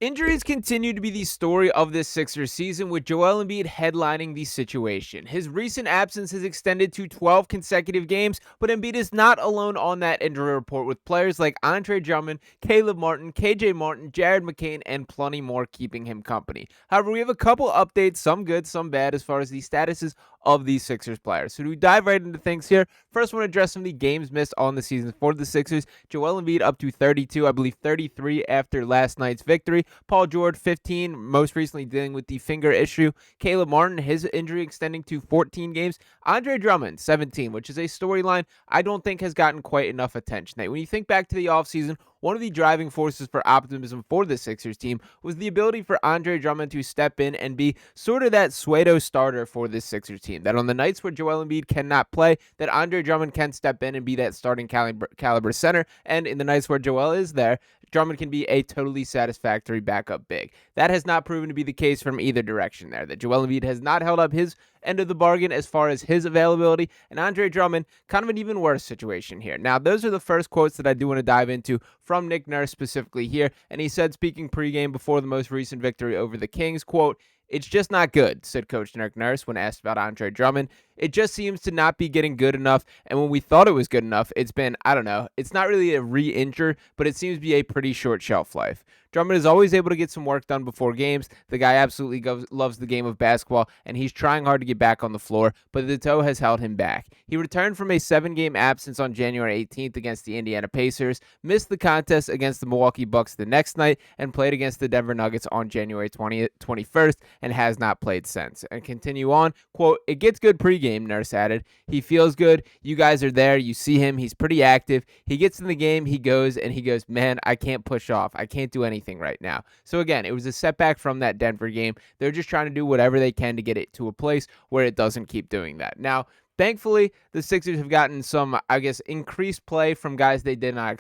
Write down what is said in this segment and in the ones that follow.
Injuries continue to be the story of this Sixers season, with Joel Embiid headlining the situation. His recent absence has extended to 12 consecutive games, but Embiid is not alone on that injury report, with players like Andre Drummond, Caleb Martin, KJ Martin, Jared McCain, and plenty more keeping him company. However, we have a couple updates, some good, some bad, as far as the statuses of these Sixers players. So do we dive right into things here? First, I want to address some of the games missed on the season for the Sixers. Joel Embiid up to 32, I believe 33 after last night's victory. Paul George, 15, most recently dealing with the finger issue. Caleb Martin, his injury extending to 14 games. Andre Drummond, 17, which is a storyline I don't think has gotten quite enough attention. Now, when you think back to the offseason, one of the driving forces for optimism for the Sixers team was the ability for Andre Drummond to step in and be sort of that pseudo starter for this Sixers team. That on the nights where Joel Embiid cannot play, that Andre Drummond can step in and be that starting caliber center. And in the nights where Joel is there, Drummond can be a totally satisfactory backup big. That has not proven to be the case from either direction there. That Joel Embiid has not held up his end of the bargain as far as his availability, and Andre Drummond, kind of an even worse situation here. Now, those are the first quotes that I do want to dive into from Nick Nurse specifically here, and he said, speaking pregame before the most recent victory over the Kings, quote, "It's just not good," said Coach Nick Nurse when asked about Andre Drummond. "It just seems to not be getting good enough, and when we thought it was good enough, it's been, I don't know, it's not really a re-injure, but it seems to be a pretty short shelf life." Drummond is always able to get some work done before games. The guy absolutely loves the game of basketball, and he's trying hard to get back on the floor, but the toe has held him back. He returned from a 7-game absence on January 18th against the Indiana Pacers, missed the contest against the Milwaukee Bucks the next night, and played against the Denver Nuggets on January 21st, and has not played since. And continue on, quote, "It gets good pregame," Nurse added. "He feels good. You guys are there. You see him. He's pretty active. He gets in the game. He goes, man, I can't push off. I can't do anything right now." So again, it was a setback from that Denver game. They're just trying to do whatever they can to get it to a place where it doesn't keep doing that. Now, thankfully, the Sixers have gotten some, I guess, increased play from guys they did not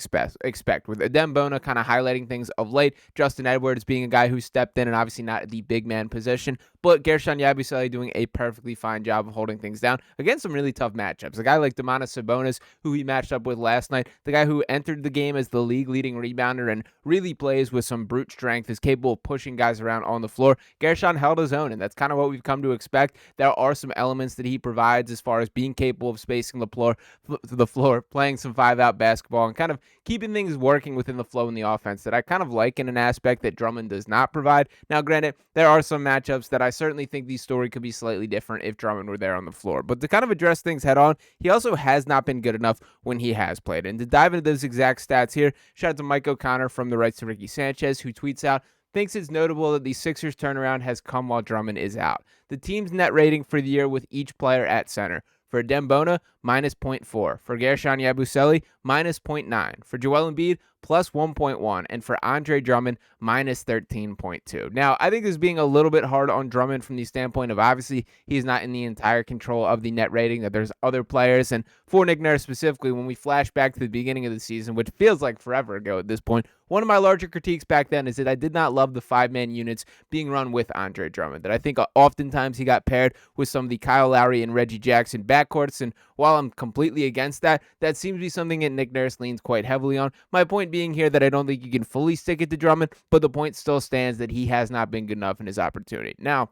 expect. With Adem Bona kind of highlighting things of late, Justin Edwards being a guy who stepped in and obviously not the big man position, but Gershon Yabusele doing a perfectly fine job of holding things down against some really tough matchups. A guy like Domantas Sabonis, who he matched up with last night, the guy who entered the game as the league-leading rebounder and really plays with some brute strength, is capable of pushing guys around on the floor. Gershon held his own, and that's kind of what we've come to expect. There are some elements that he provides as far as being capable of spacing the floor, playing some 5-out basketball, and kind of keeping things working within the flow in the offense that I kind of like in an aspect that Drummond does not provide. Now, granted, there are some matchups that I certainly think the story could be slightly different if Drummond were there on the floor. But to kind of address things head on, he also has not been good enough when he has played. And to dive into those exact stats here, shout out to Mike O'Connor from the Rights to Ricky Sanchez, who tweets out, "Thinks it's notable that the Sixers turnaround has come while Drummond is out. The team's net rating for the year with each player at center. For Adem Bona, minus 0.4. For Gershon Yabusele, minus 0.9. For Joel Embiid, plus 1.1. And for Andre Drummond, minus 13.2. Now, I think this is being a little bit hard on Drummond from the standpoint of obviously he's not in the entire control of the net rating, that there's other players. And for Nick Nurse specifically, when we flash back to the beginning of the season, which feels like forever ago at this point, one of my larger critiques back then is that I did not love the 5-man units being run with Andre Drummond. That I think oftentimes he got paired with some of the Kyle Lowry and Reggie Jackson backcourts. And while I'm completely against that, that seems to be something that Nick Nurse leans quite heavily on. My point being here that I don't think you can fully stick it to Drummond, but the point still stands that he has not been good enough in his opportunity. Now,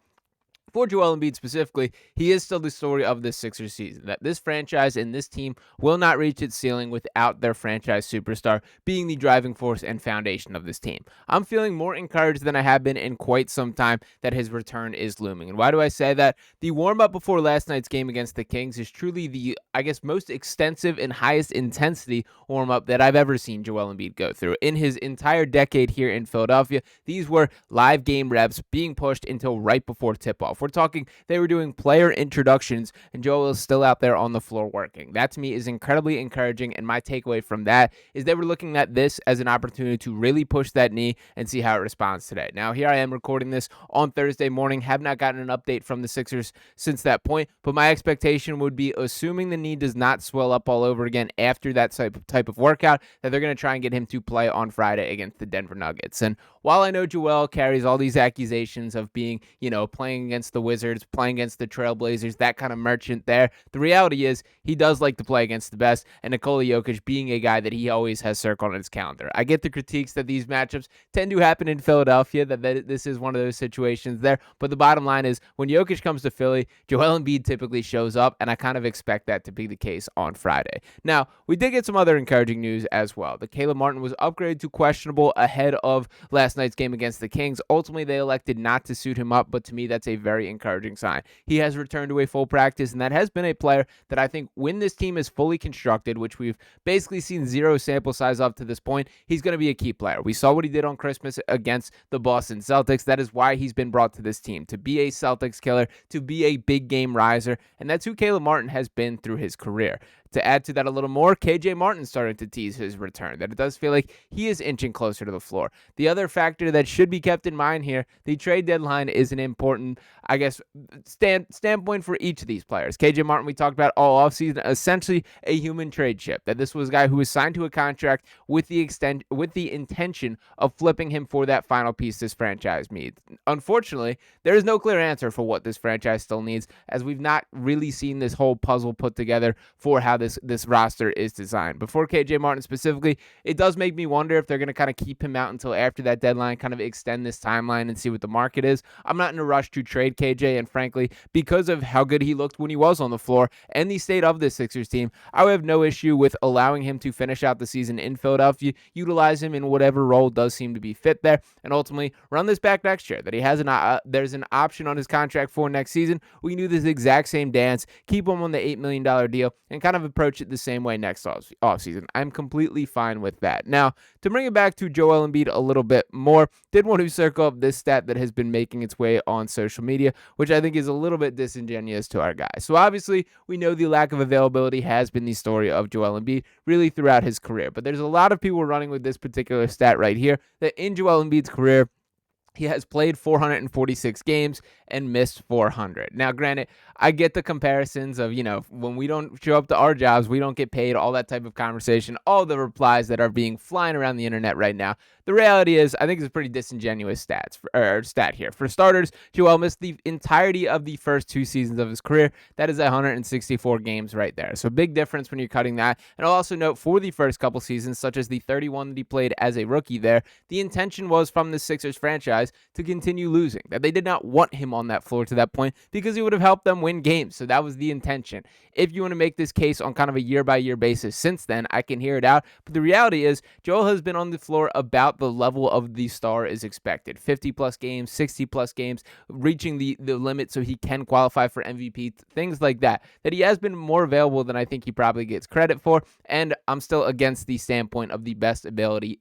for Joel Embiid specifically, he is still the story of this Sixers season, that this franchise and this team will not reach its ceiling without their franchise superstar being the driving force and foundation of this team. I'm feeling more encouraged than I have been in quite some time that his return is looming. And why do I say that? The warm-up before last night's game against the Kings is truly the, I guess, most extensive and highest intensity warm-up that I've ever seen Joel Embiid go through. In his entire decade here in Philadelphia, these were live game reps being pushed until right before tip-off. We're talking they were doing player introductions, and Joel is still out there on the floor working. That, to me, is incredibly encouraging, and my takeaway from that is they were looking at this as an opportunity to really push that knee and see how it responds today. Now, here I am recording this on Thursday morning. Have not gotten an update from the Sixers since that point, but my expectation would be, assuming the knee does not swell up all over again after that type of workout, that they're going to try and get him to play on Friday against the Denver Nuggets. And while I know Joel carries all these accusations of being, playing against against the Wizards, playing against the Trailblazers, that kind of merchant there. The reality is he does like to play against the best, and Nikola Jokic being a guy that he always has circled on his calendar. I get the critiques that these matchups tend to happen in Philadelphia, that this is one of those situations there, but the bottom line is when Jokic comes to Philly, Joel Embiid typically shows up, and I kind of expect that to be the case on Friday. Now, we did get some other encouraging news as well. The Caleb Martin was upgraded to questionable ahead of last night's game against the Kings. Ultimately, they elected not to suit him up, but to me, that's a very encouraging sign. He has returned to a full practice, and that has been a player that I think when this team is fully constructed, which we've basically seen zero sample size up to this point, he's going to be a key player. We saw what he did on Christmas against the Boston Celtics. That is why he's been brought to this team, to be a Celtics killer, to be a big game riser, and that's who Caleb Martin has been through his career. To add to that a little more, KJ Martin started to tease his return, that it does feel like he is inching closer to the floor. The other factor that should be kept in mind here, the trade deadline is an important, I guess, standpoint for each of these players. KJ Martin, we talked about all offseason, essentially a human trade chip, that this was a guy who was signed to a contract with the intention of flipping him for that final piece this franchise needs. Unfortunately, there is no clear answer for what this franchise still needs, as we've not really seen this whole puzzle put together for how this roster is designed. But for KJ Martin specifically, it does make me wonder if they're going to kind of keep him out until after that deadline, kind of extend this timeline and see what the market is. I'm not in a rush to trade KJ, and frankly, because of how good he looked when he was on the floor and the state of the Sixers team, I would have no issue with allowing him to finish out the season in Philadelphia, utilize him in whatever role does seem to be fit there, and ultimately run this back next year. That he has there's an option on his contract for next season. We can do this exact same dance, keep him on the $8 million deal, and kind of approach it the same way next offseason. I'm completely fine with that. Now, to bring it back to Joel Embiid a little bit more, did want to circle up this stat that has been making its way on social media, which I think is a little bit disingenuous to our guys. So obviously, we know the lack of availability has been the story of Joel Embiid really throughout his career, but there's a lot of people running with this particular stat right here, that in Joel Embiid's career, he has played 446 games and missed 400. Now, granted, I get the comparisons of, when we don't show up to our jobs, we don't get paid, all that type of conversation, all the replies that are being flying around the internet right now. The reality is, I think it's a pretty disingenuous stat here. For starters, Joel missed the entirety of the first 2 seasons of his career. That is 164 games right there. So big difference when you're cutting that. And I'll also note for the first couple seasons, such as the 31 that he played as a rookie there, the intention was from the Sixers franchise to continue losing. That they did not want him on that floor to that point because he would have helped them win games. So that was the intention. If you want to make this case on kind of a year-by-year basis since then, I can hear it out. But the reality is, Joel has been on the floor about the level of the star is expected. 50-plus games, 60-plus games, reaching the limit so he can qualify for MVP, things like that. That he has been more available than I think he probably gets credit for. And I'm still against the standpoint of the best ability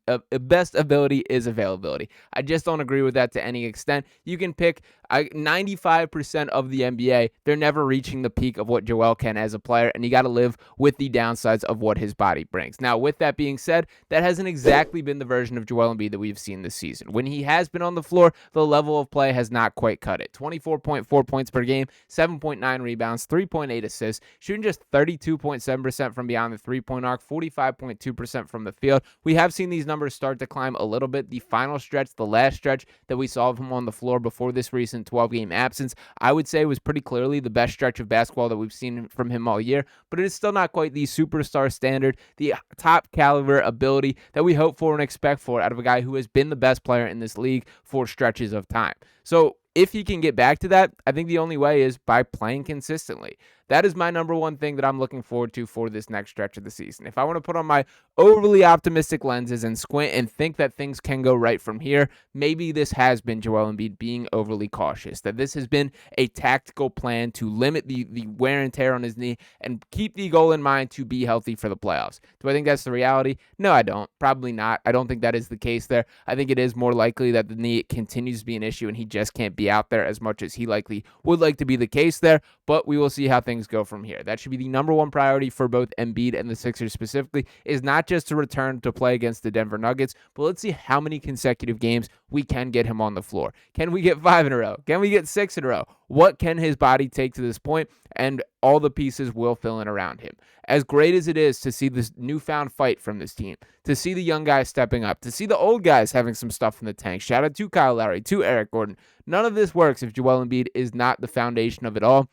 is availability. I just don't agree with that to any extent. You can pick 95% of the NBA, they're never reaching the peak of what Joel can as a player, and you got to live with the downsides of what his body brings. Now, with that being said, that hasn't exactly been the version of Joel Embiid that we've seen this season. When he has been on the floor, the level of play has not quite cut it. 24.4 points per game, 7.9 rebounds, 3.8 assists, shooting just 32.7% from beyond the three-point arc, 45.2% from the field. We have seen these numbers start to climb a little bit. The final stretch, the last stretch that we saw of him on the floor before this recent 12-game absence, I would say was pretty clearly the best stretch of basketball that we've seen from him all year, but it is still not quite the superstar standard, the top caliber ability that we hope for and expect for out of a guy who has been the best player in this league for stretches of time. So if he can get back to that, I think the only way is by playing consistently. That is my number one thing that I'm looking forward to for this next stretch of the season. If I want to put on my overly optimistic lenses and squint and think that things can go right from here, maybe this has been Joel Embiid being overly cautious, that this has been a tactical plan to limit the wear and tear on his knee and keep the goal in mind to be healthy for the playoffs. Do I think that's the reality? No, I don't. Probably not. I don't think that is the case there. I think it is more likely that the knee continues to be an issue and he just can't be out there as much as he likely would like to be the case there, but we will see how things things go from here. That should be the number one priority for both Embiid and the Sixers specifically, is not just to return to play against the Denver Nuggets, but let's see how many consecutive games we can get him on the floor. Can we get 5 in a row? Can we get 6 in a row? What can his body take to this point? And all the pieces will fill in around him. As great as it is to see this newfound fight from this team, to see the young guys stepping up, to see the old guys having some stuff in the tank. Shout out to Kyle Lowry, to Eric Gordon. None of this works if Joel Embiid is not the foundation of it all.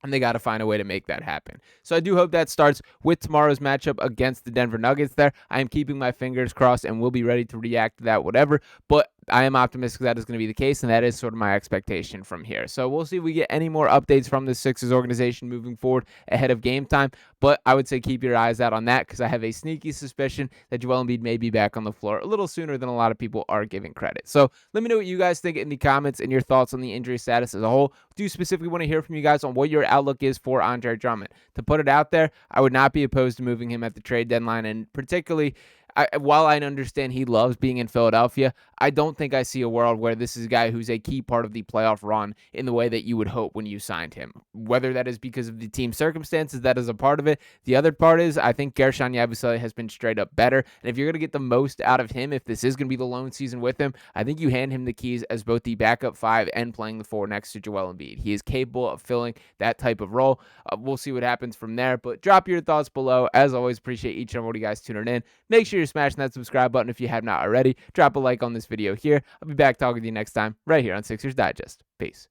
And they got to find a way to make that happen. So I do hope that starts with tomorrow's matchup against the Denver Nuggets there. I am keeping my fingers crossed and will be ready to react to that, whatever. But I am optimistic that is going to be the case, and that is sort of my expectation from here. So we'll see if we get any more updates from the Sixers organization moving forward ahead of game time. But I would say keep your eyes out on that, because I have a sneaky suspicion that Joel Embiid may be back on the floor a little sooner than a lot of people are giving credit. So let me know what you guys think in the comments and your thoughts on the injury status as a whole. Do specifically want to hear from you guys on what your outlook is for Andre Drummond. To put it out there, I would not be opposed to moving him at the trade deadline, and particularly while I understand he loves being in Philadelphia, I don't think I see a world where this is a guy who's a key part of the playoff run in the way that you would hope when you signed him. Whether that is because of the team circumstances, that is a part of it. The other part is I think Gershon Yabusele has been straight up better. And if you're going to get the most out of him, if this is going to be the lone season with him, I think you hand him the keys as both the backup 5 and playing the 4 next to Joel Embiid. He is capable of filling that type of role. We'll see what happens from there. But drop your thoughts below. As always, appreciate each and every one of you guys tuning in. Make sure you're smashing that subscribe button if you have not already. Drop a like on this video here. I'll be back talking to you next time right here on Sixers Digest. Peace.